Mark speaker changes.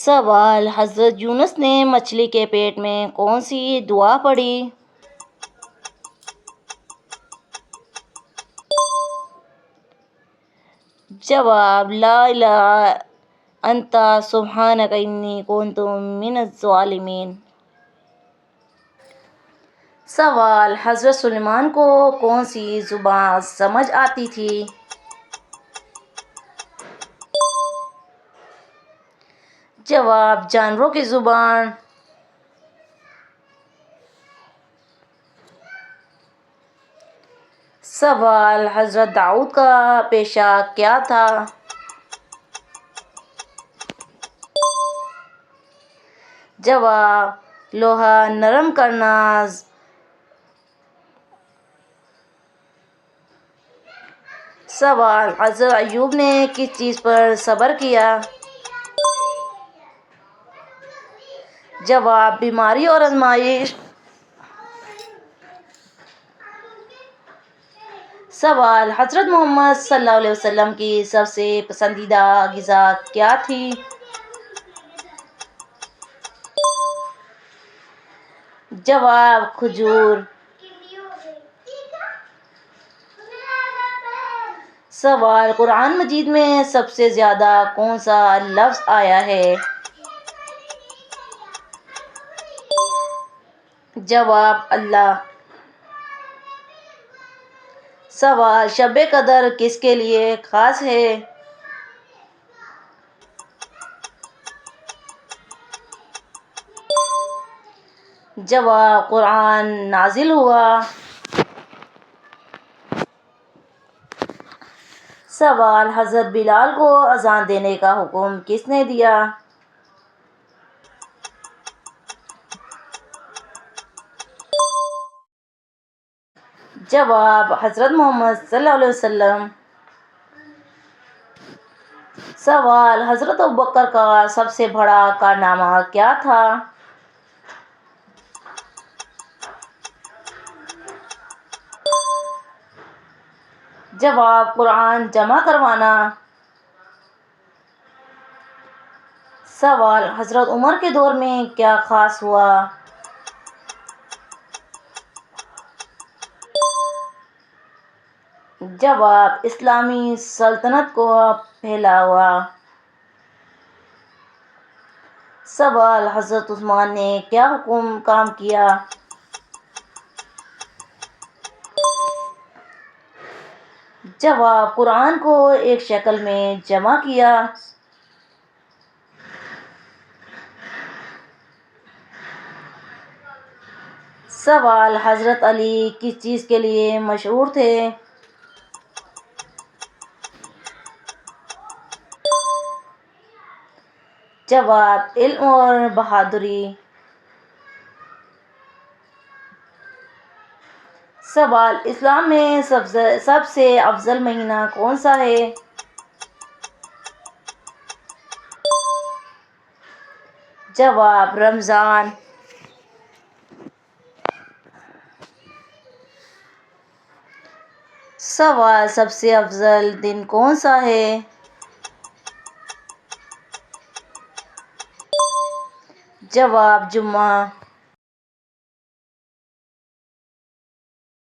Speaker 1: سوال: حضرت یونس نے مچھلی کے پیٹ میں کون سی دعا پڑھی؟ جواب: لا الہ انت سبحانک انی کنت من الظالمین۔ سوال: حضرت سلیمان کو کون سی زبان سمجھ آتی تھی؟ جواب: جانوروں کی زبان۔ سوال: حضرت داؤد کا پیشہ کیا تھا؟ جواب: لوہا نرم کرنا۔ سوال: حضرت ایوب نے کس چیز پر صبر کیا؟ جواب: بیماری اور آزمائش۔ سوال: حضرت محمد صلی اللہ علیہ وسلم کی سب سے پسندیدہ غذا کیا تھی؟ جواب: کھجور۔ سوال: قرآن مجید میں سب سے زیادہ کون سا لفظ آیا ہے؟ جواب: اللہ۔ سوال: شب قدر کس کے لیے خاص ہے؟ جواب: قرآن نازل ہوا۔ سوال: حضرت بلال کو اذان دینے کا حکم کس نے دیا؟ جواب: حضرت محمد صلی اللہ علیہ وسلم۔ سوال: حضرت ابوبکر کا سب سے بڑا کارنامہ کیا تھا؟ جواب: قرآن جمع کروانا۔ سوال: حضرت عمر کے دور میں کیا خاص ہوا؟ جواب: اسلامی سلطنت کو پھیلاوا۔ سوال: حضرت عثمان نے کیا کام کیا؟ جواب: قرآن کو ایک شکل میں جمع کیا۔ سوال: حضرت علی کس چیز کے لیے مشہور تھے؟ جواب: علم اور بہادری۔ سوال: اسلام میں سب سے افضل مہینہ کون سا ہے؟ جواب: رمضان۔ سوال: سب سے افضل دن کون سا ہے؟ جواب: جمعہ۔